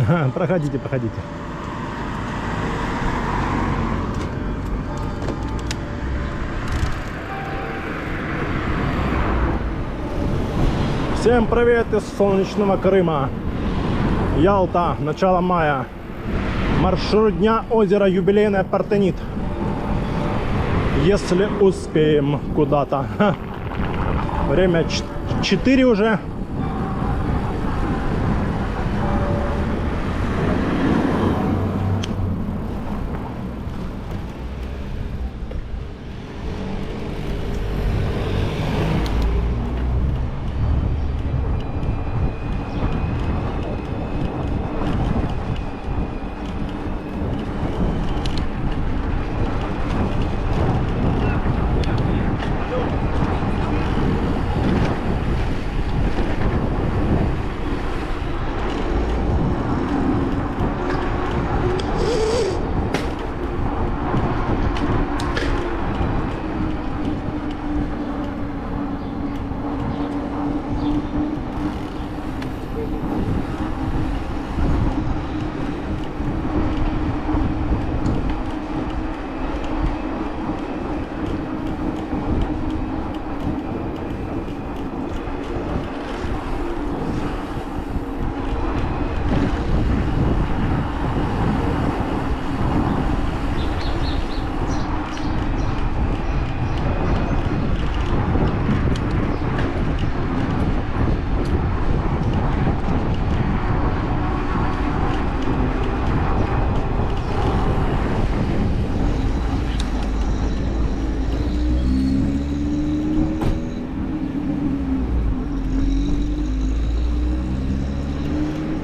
Ага, проходите, проходите. Всем привет из солнечного Крыма. Ялта, начало мая. Маршрут дня озеро Юбилейное, Партенит. Если успеем куда-то. Время 4 уже.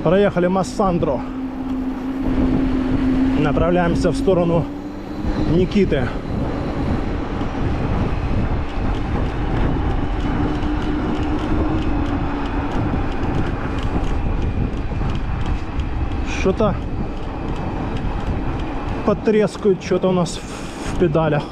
Проехали Массандро. Направляемся в сторону Никиты. Что-то потрескают, что-то у нас в педалях.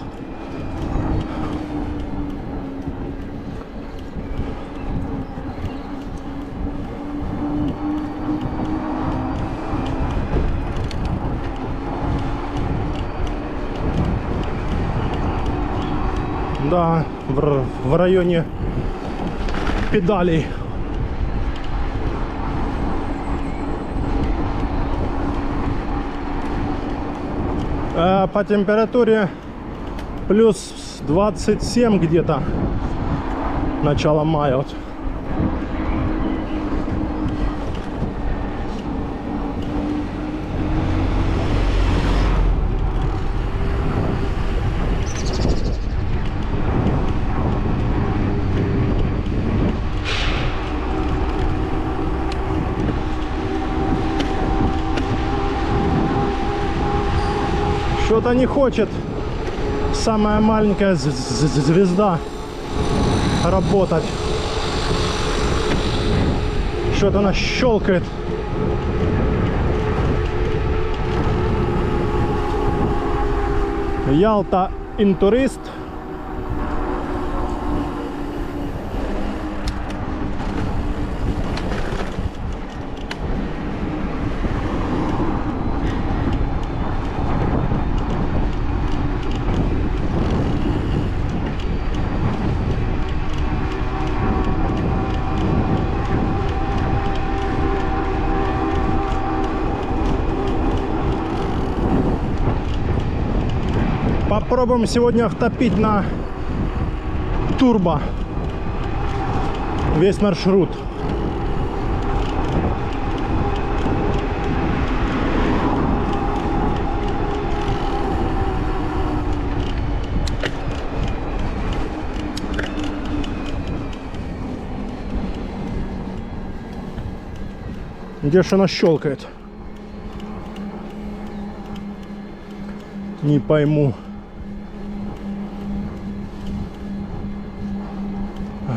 Да, в районе педалей. По температуре плюс 27 где-то. Начало мая. Вот. Что-то не хочет самая маленькая звезда работать. Что-то она щелкает. Ялта Интурист. Попробуем сегодня втопить на турбо весь маршрут. Где ж она щелкает? Не пойму.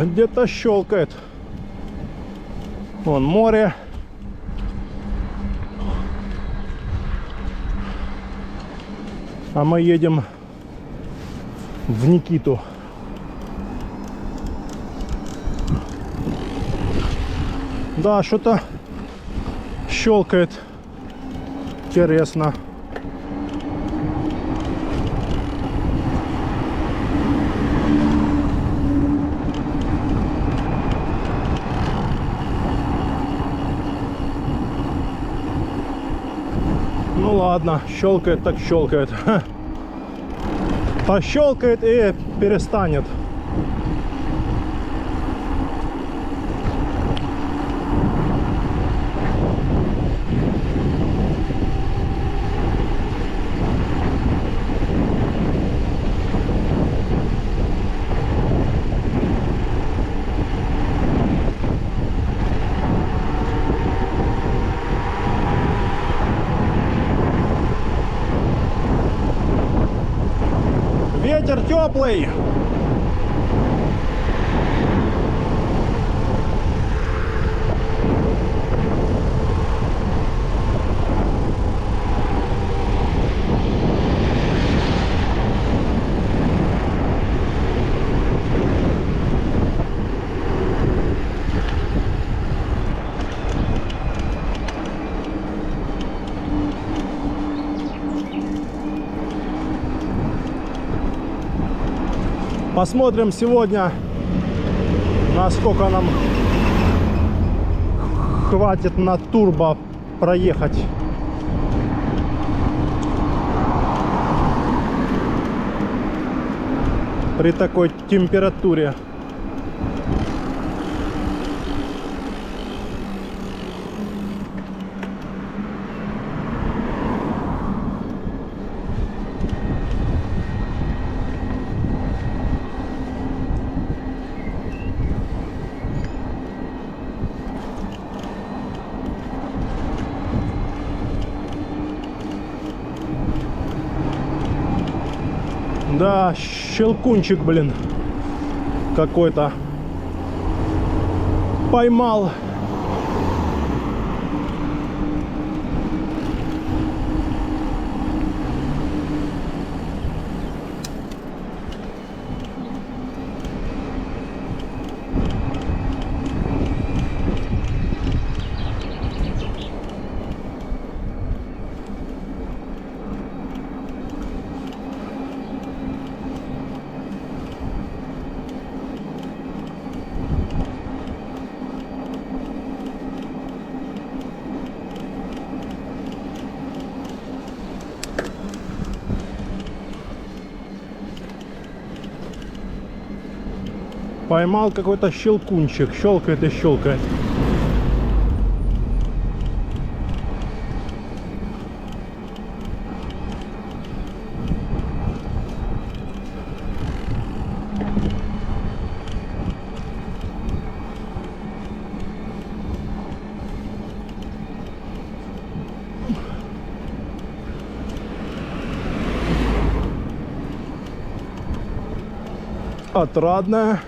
Где-то щелкает. Вон море. А мы едем в Никиту. Да, что-то щелкает. Интересно. Ну ладно, щелкает так щелкает. Пощелкает и перестанет. Ветер теплый. Посмотрим сегодня, насколько нам хватит на турбо проехать. При такой температуре. Да, щелкунчик, блин, какой-то поймал. Поймал какой-то щелкунчик, щелкает и щелкает. Отрадная.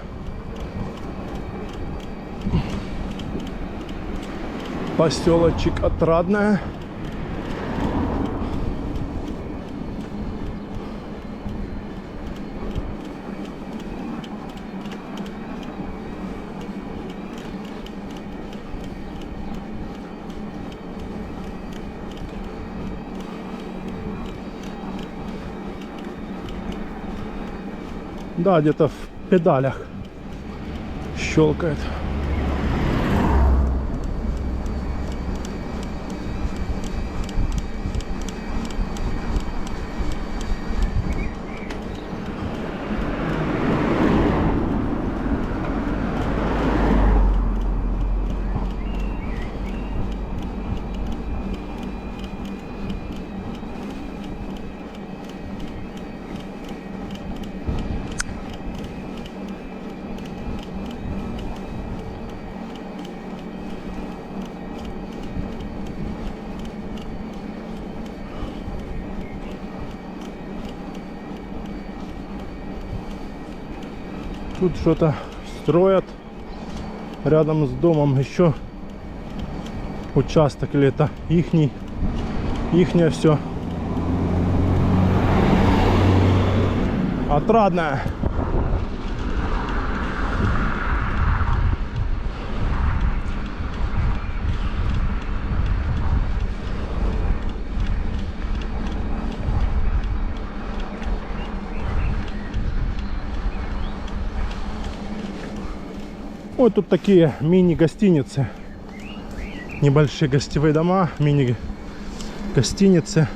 Поселочек Отрадная. Да, где-то в педалях щелкает. Тут что-то строят рядом с домом, еще участок, или это ихнее все. Отрадная. Вот тут такие мини-гостиницы. Небольшие гостевые дома, мини-гостиницы.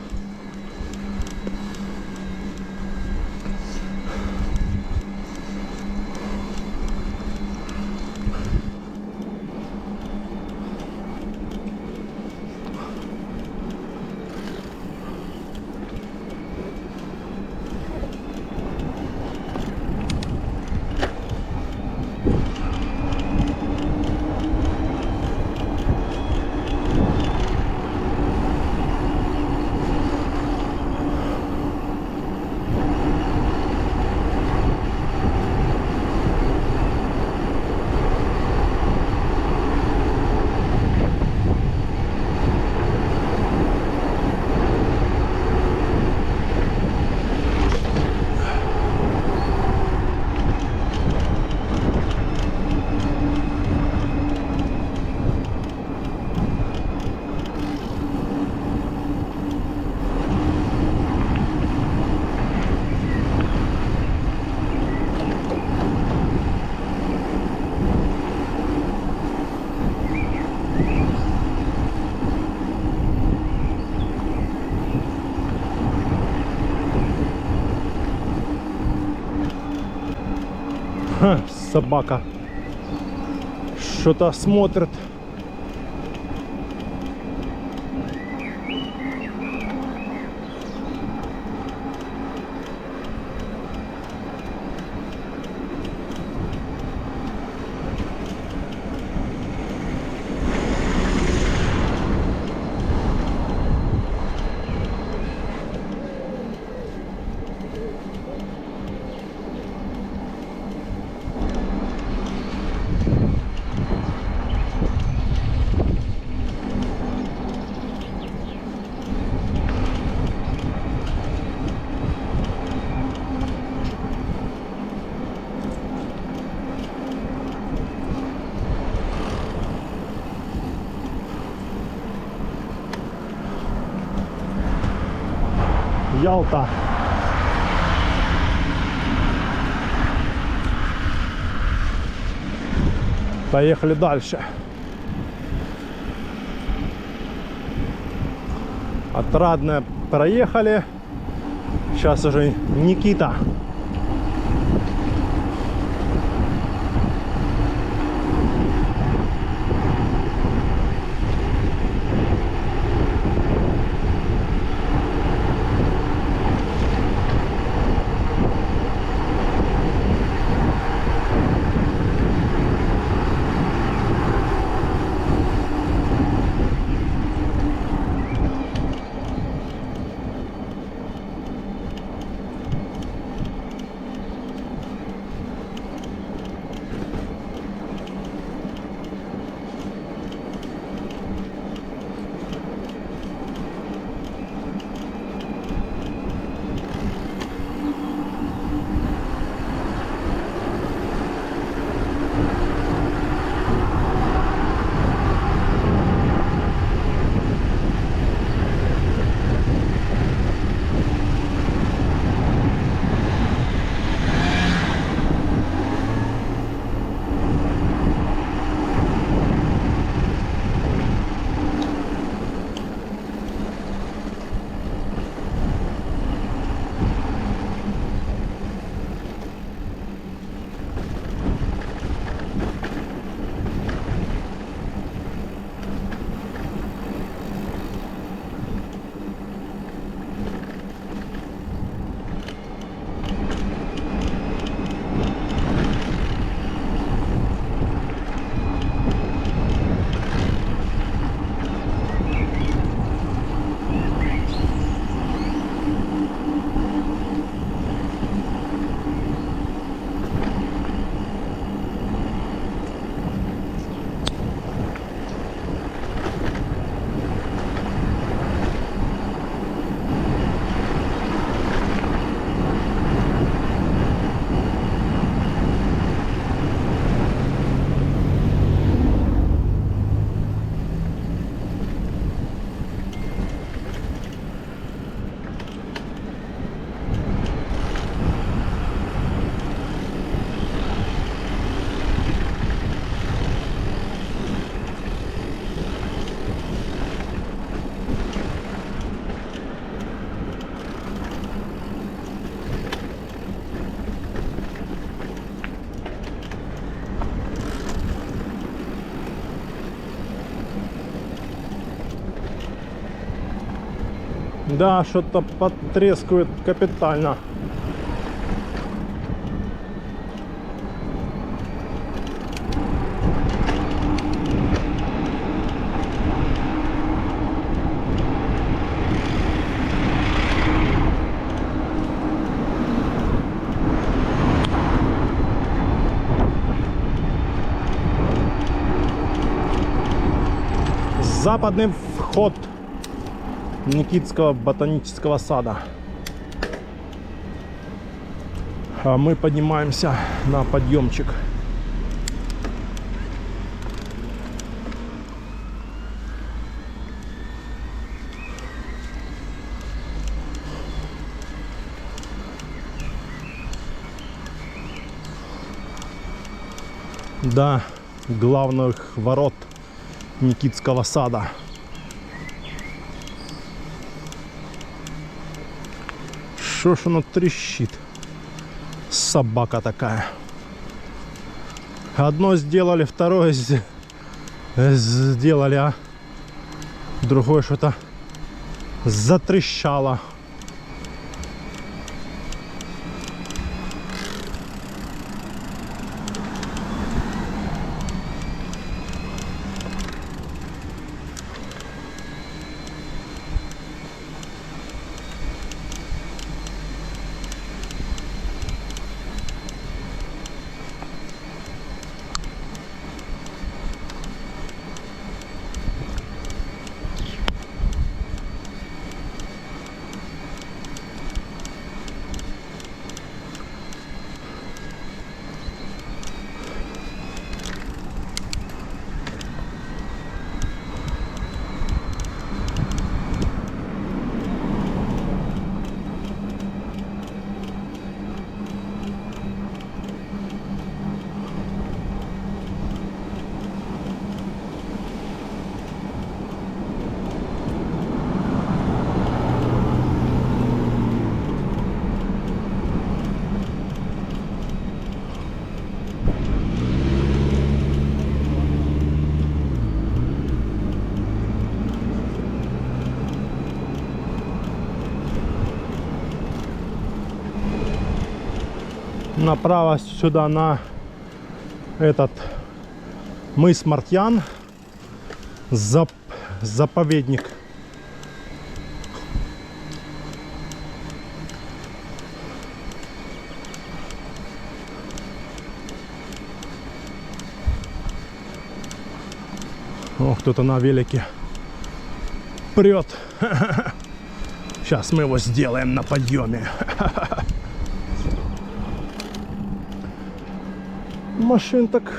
Ха, собака что-то смотрит. Ялта. Поехали дальше. Отрадное проехали. Сейчас уже Никита. Да, что-то потрескивает капитально. Западный вход Никитского ботанического сада. А мы поднимаемся на подъемчик. До главных ворот Никитского сада. Что ж оно трещит? Собака такая. Одно сделали, второе сделали, а другое что-то затрещало. Направо сюда на этот мыс Мартьян, заповедник. О, кто-то на велике прет. Сейчас мы его сделаем на подъеме. Машин так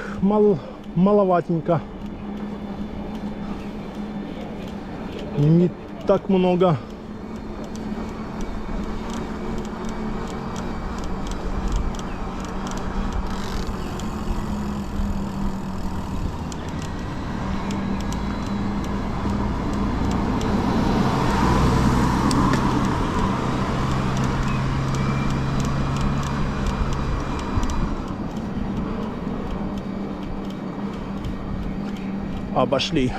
маловатенько. Не так много. Обошли.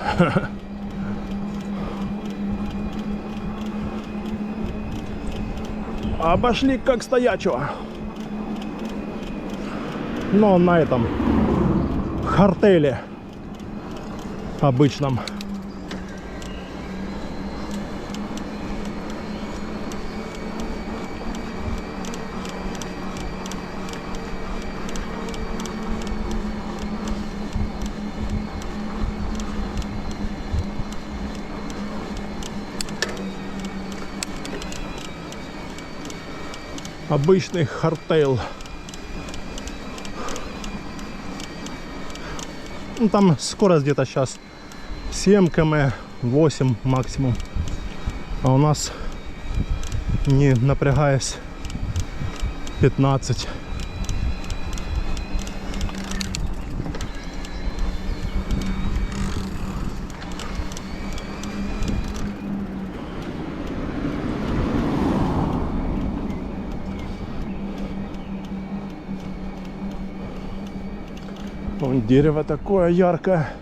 Обошли как стоячего. Но на этом хартеле обычном. Обычный хардтейл. Ну, там скорость где-то сейчас 7 км, 8 максимум. А у нас, не напрягаясь, 15. Вон дерево такое яркое,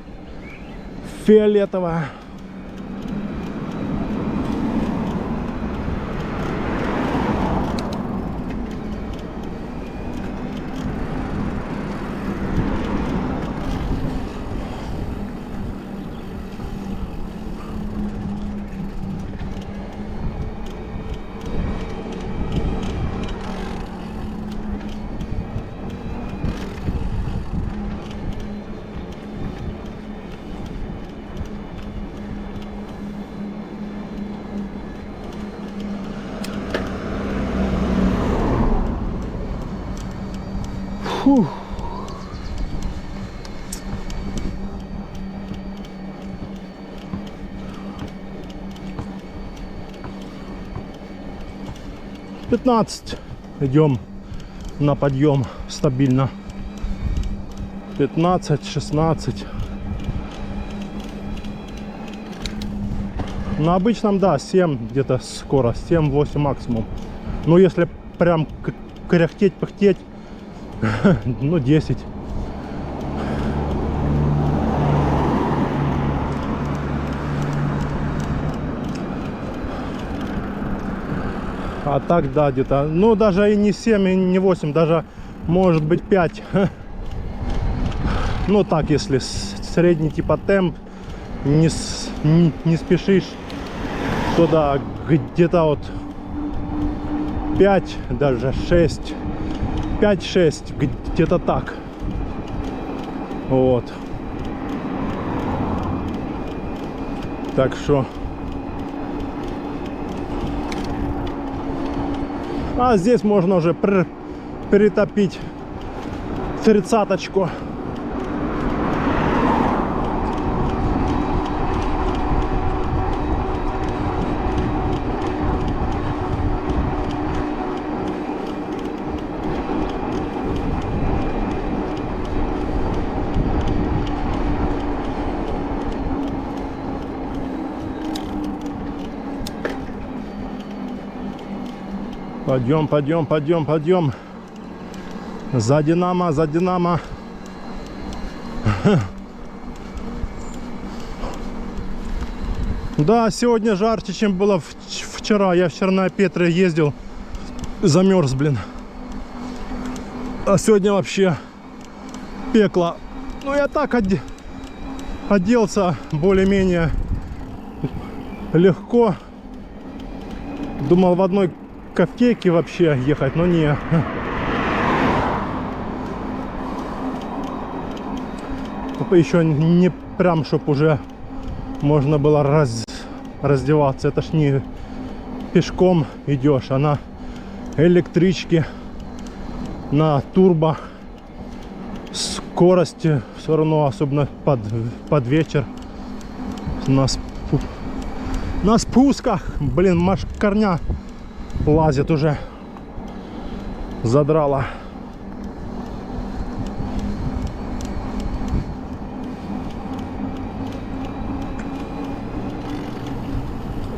фиолетовое. Фух. «15». Идем на подъем стабильно. 15-16. На обычном, да, 7 где-то скорость, 7-8 максимум. Но если прям кряхтеть, пыхтеть, ну 10. А так, да, где-то, ну даже и не 7, и не 8, даже может быть 5. Ну так, если средний типа темп, не спешишь, то да, где-то вот 5, даже 6, 5-6, где-то так. Вот. Так что. А здесь можно уже перетопить 30-очку. Подъем, подъем, подъем, подъем. За Динамо, за Динамо. Да, сегодня жарче, чем было вчера. Я вчера на Петре ездил, замерз, блин. А сегодня вообще пекло. Ну, я так оделся более-менее легко. Думал в одной ковтейке вообще ехать, но не. Еще не прям, чтоб уже можно было раздеваться. Это ж не пешком идешь, а на электричке, на турбо скорости. Все равно, особенно под вечер на спусках, блин, машкарня лазит уже, задрала.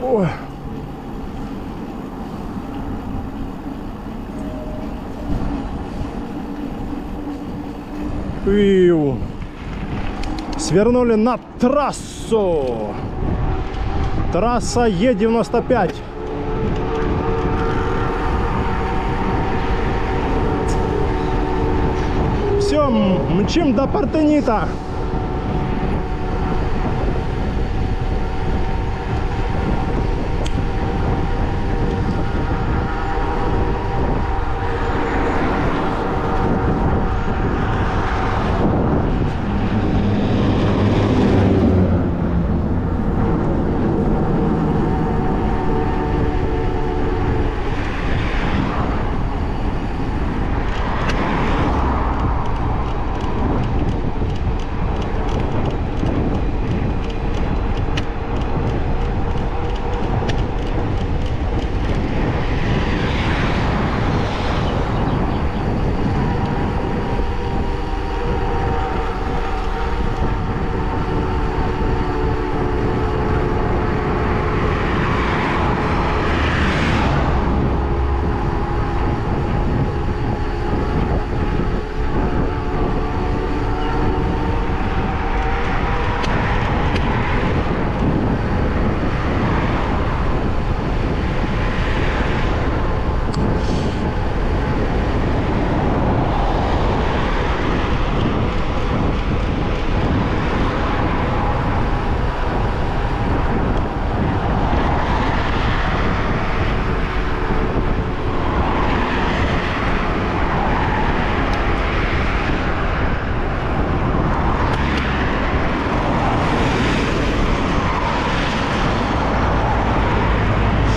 Ой. Пиу. Свернули на трассу. Трасса Е95. Все, мчим до Партенита.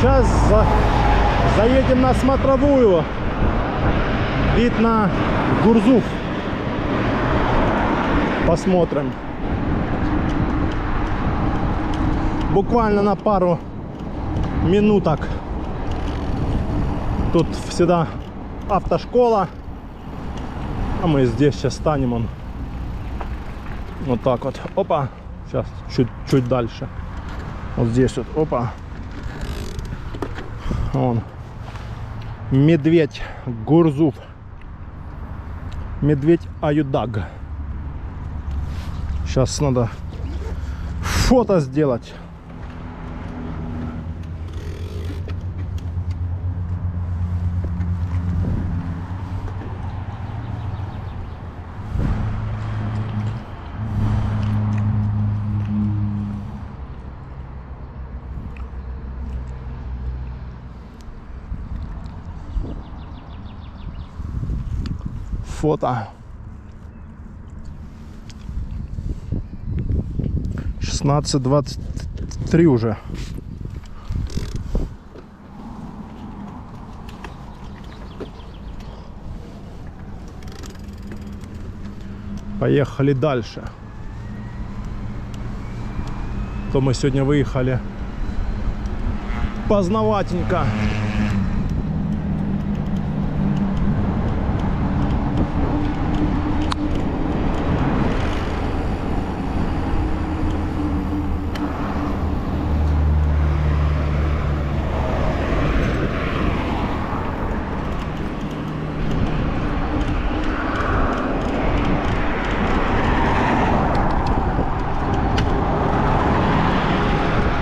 Сейчас заедем на смотровую. Вид на Гурзуф. Посмотрим. Буквально на пару минуток. Тут всегда автошкола. А мы здесь сейчас станем. Он. Вот так вот. Опа. Сейчас чуть дальше. Вот здесь вот. Опа. Вон. Медведь Гурзуф. Медведь Аюдаг. Сейчас надо фото сделать. Фото. 16:23 уже. Поехали дальше. То мы сегодня выехали поздноватенько.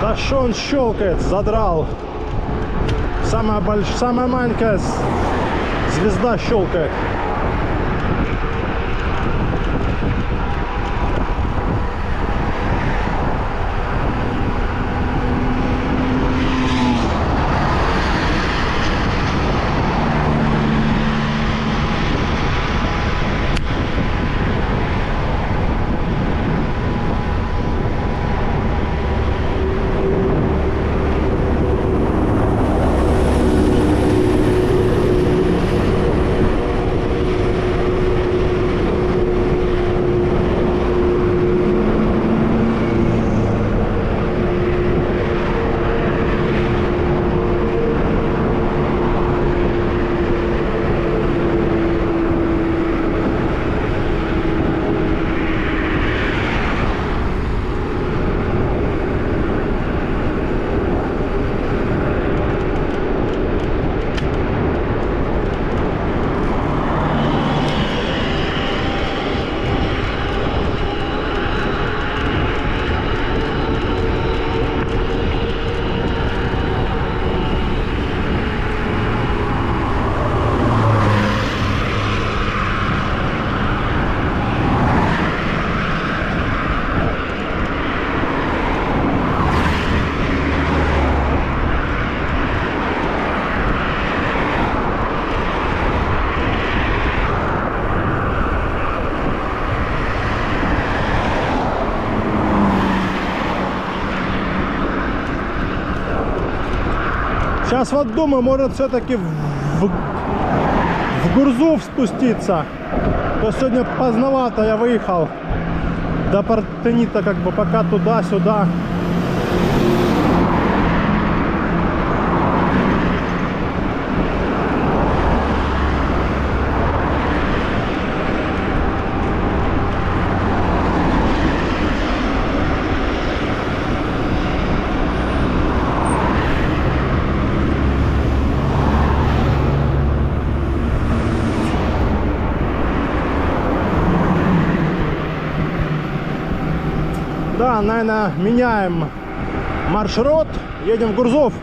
Да что он щелкает, задрал. Самая маленькая звезда щелкает. Сейчас вот думаю, может все-таки в Гурзуф спуститься. То сегодня поздновато я выехал. До Партенита как бы пока туда-сюда. Да, наверное, меняем маршрут, едем в Гурзуф.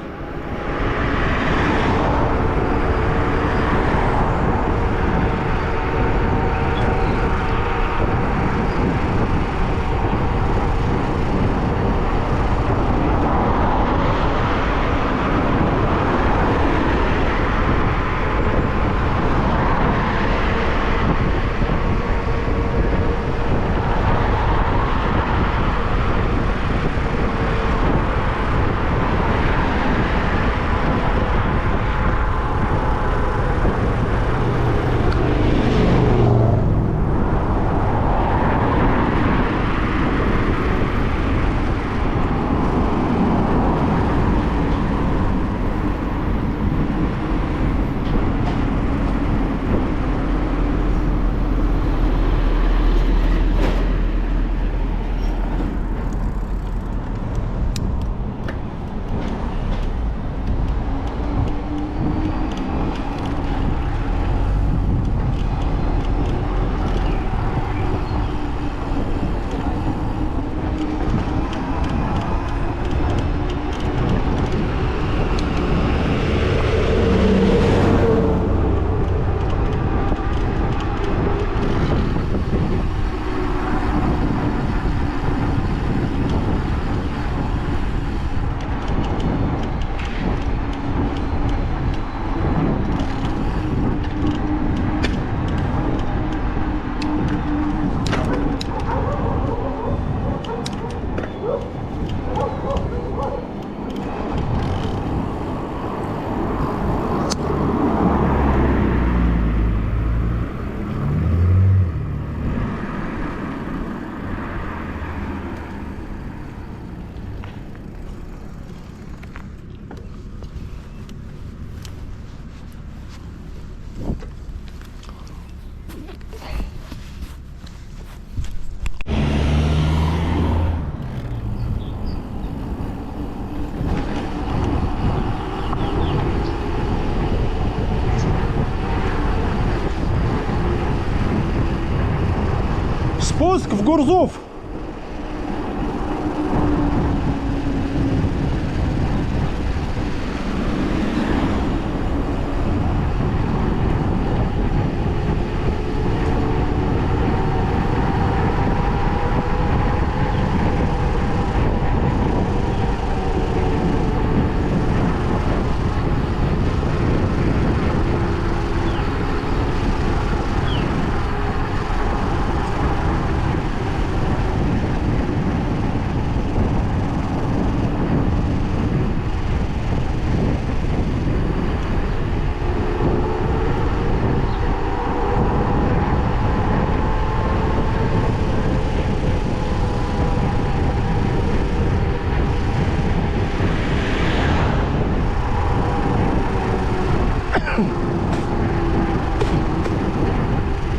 Спуск в Гурзуф.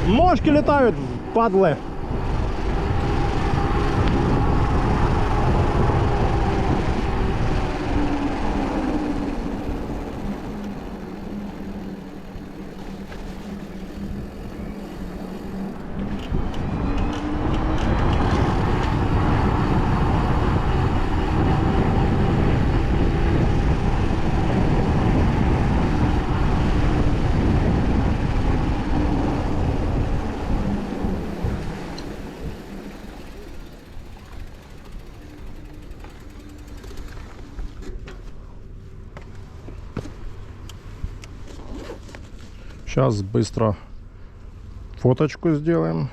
Мошки летают, падлы. Сейчас быстро фоточку сделаем.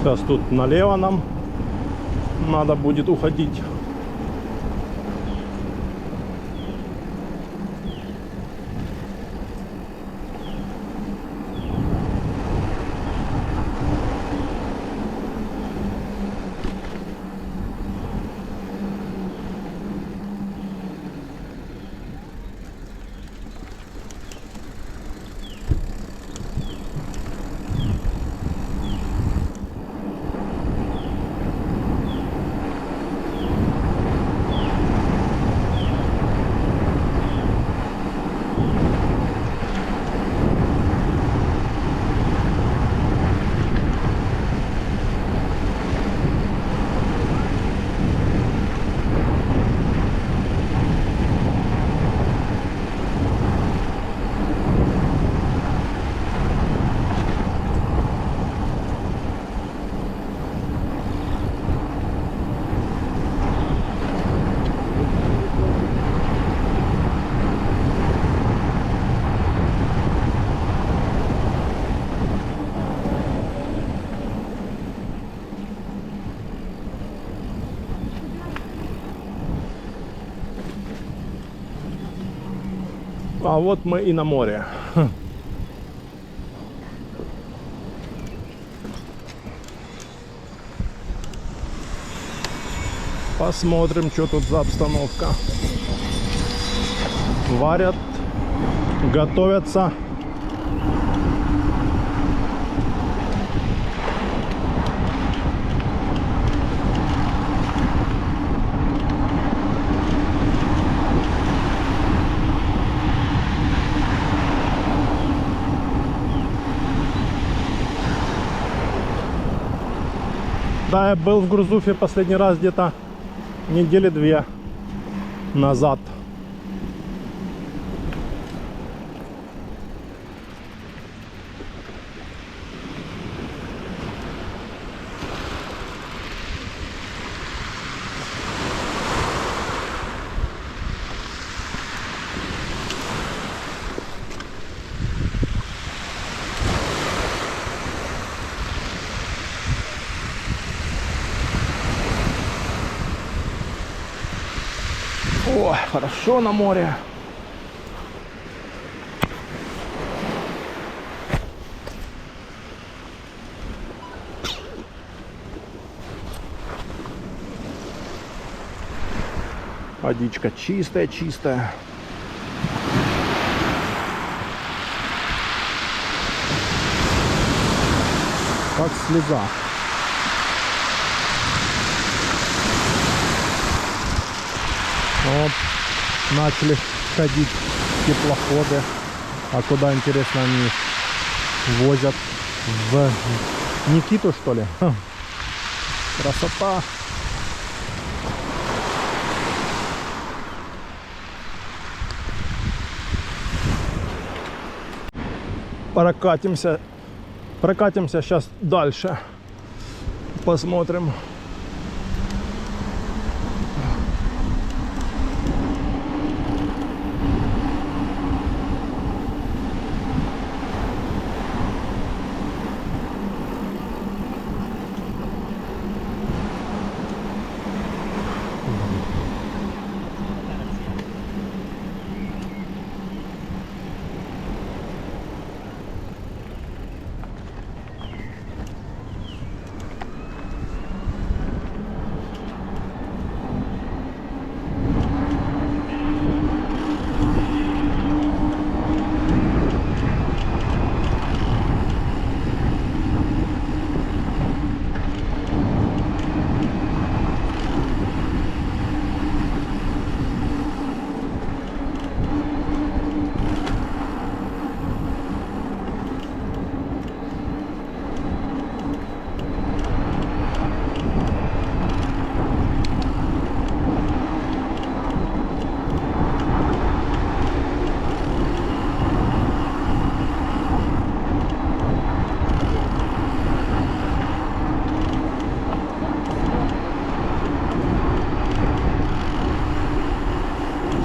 Сейчас тут налево нам надо будет уходить. А вот мы и на море. Посмотрим, что тут за обстановка. Варят, готовятся. Да, я был в Гурзуфе последний раз где-то недели 2 назад. О, хорошо на море. Водичка чистая, чистая. Как слеза. Вот, начали ходить теплоходы. А куда, интересно, они возят? В Никиту, что ли? Красота! Прокатимся сейчас дальше. Посмотрим.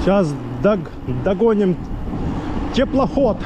Сейчас догоним теплоход.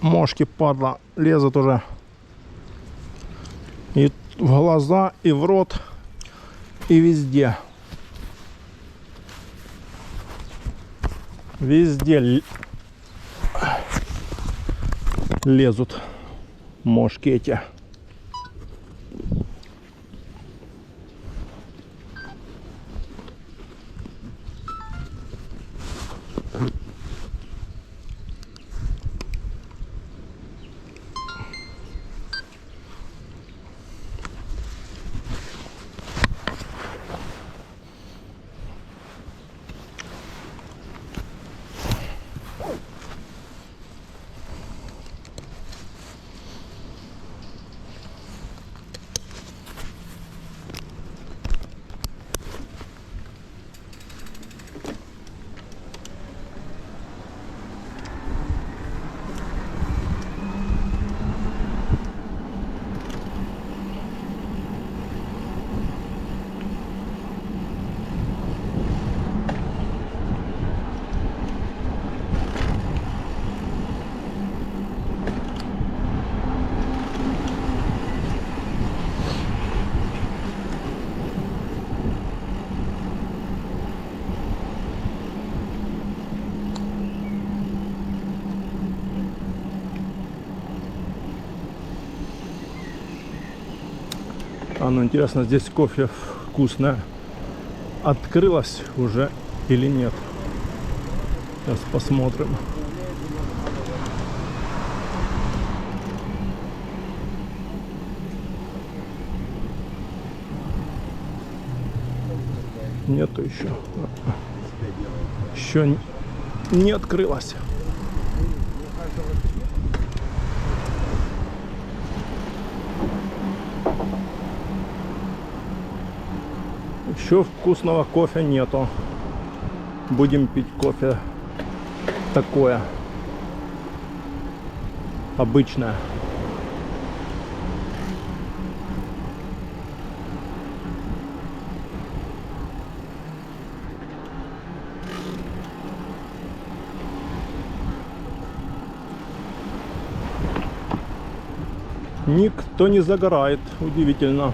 Мошки, падла, лезут уже и в глаза, и в рот, и везде. Везде. лезут мошки эти. А ну интересно, здесь кофе вкусное. Открылось уже или нет? Сейчас посмотрим. Нету еще. Еще не открылось. Еще вкусного кофе нету. Будем пить кофе такое обычное. Никто не загорает, удивительно.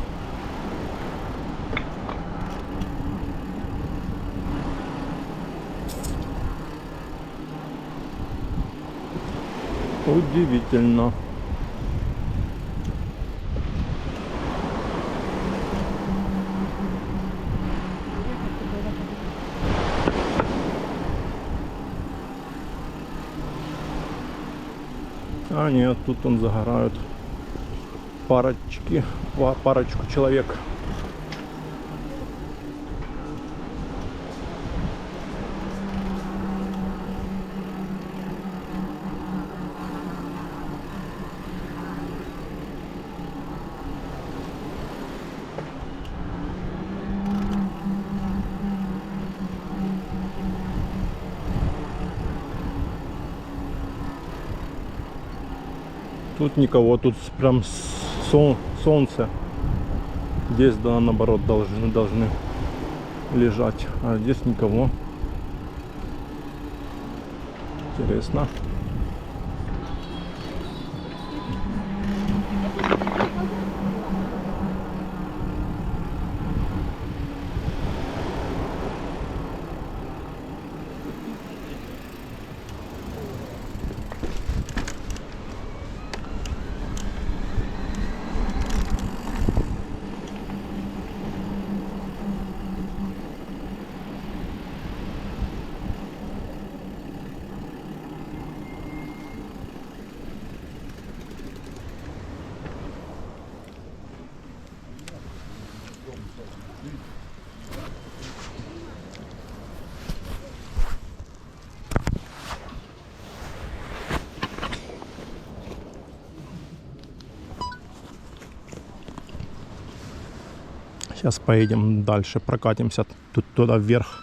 Удивительно. А нет, тут он загорают парочку человек. Тут никого, тут прям солнце. Здесь, да, наоборот, должны лежать, а здесь никого. Интересно. Сейчас поедем дальше, прокатимся тут туда вверх.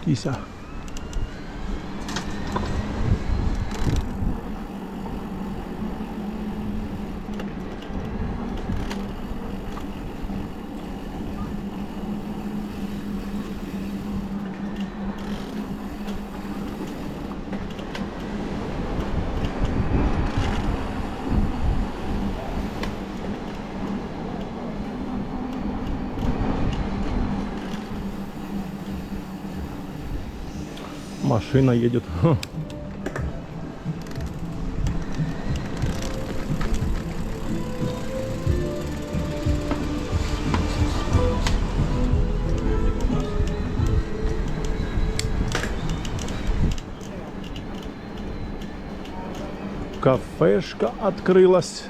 Кися. Машина едет. Кафешка открылась.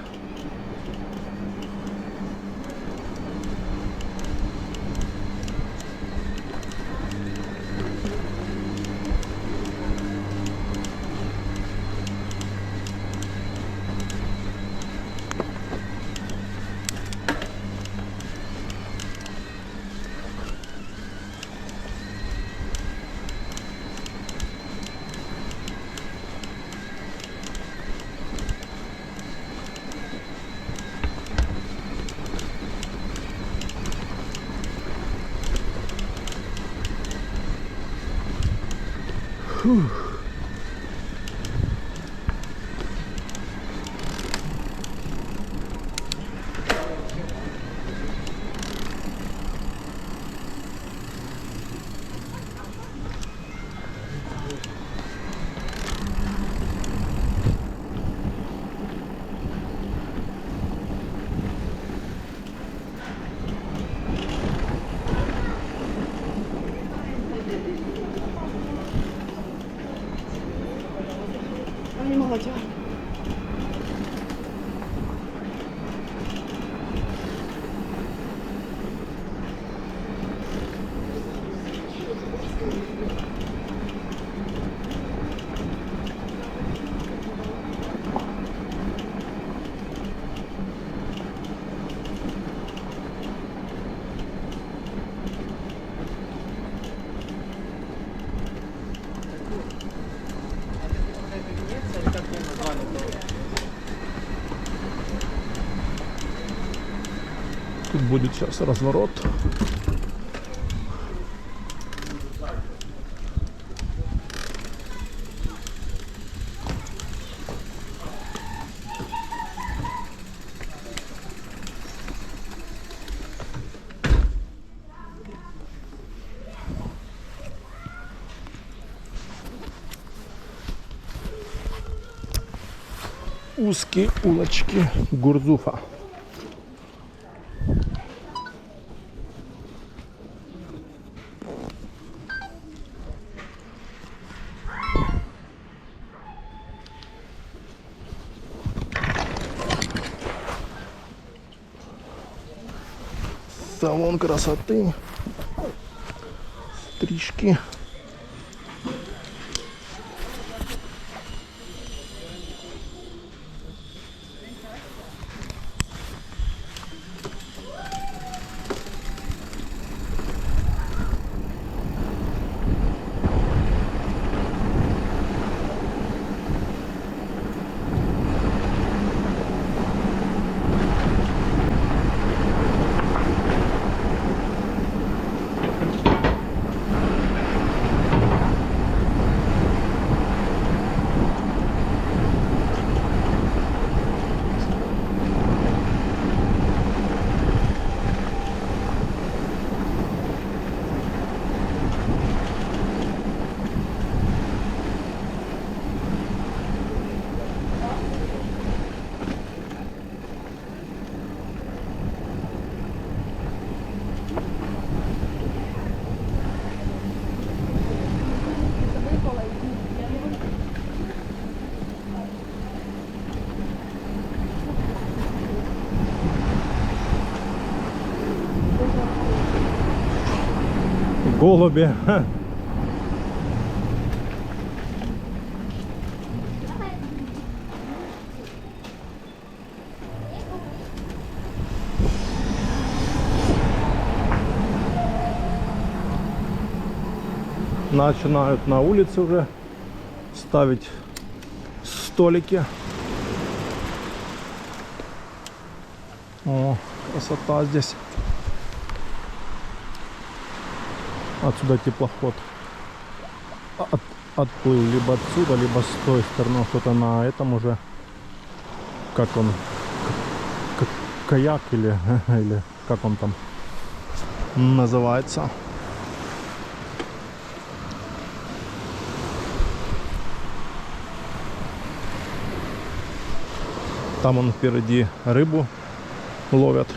Фух. Не молодежь. Тут будет сейчас разворот. Узкие улочки Гурзуфа. Салон красоты, стрижки. Голуби. Начинают на улице уже ставить столики. О, красота здесь. Отсюда теплоход отплыл либо отсюда, либо с той стороны. Кто-то на этом уже, как он, каяк или как он там называется. Там он впереди рыбу ловят.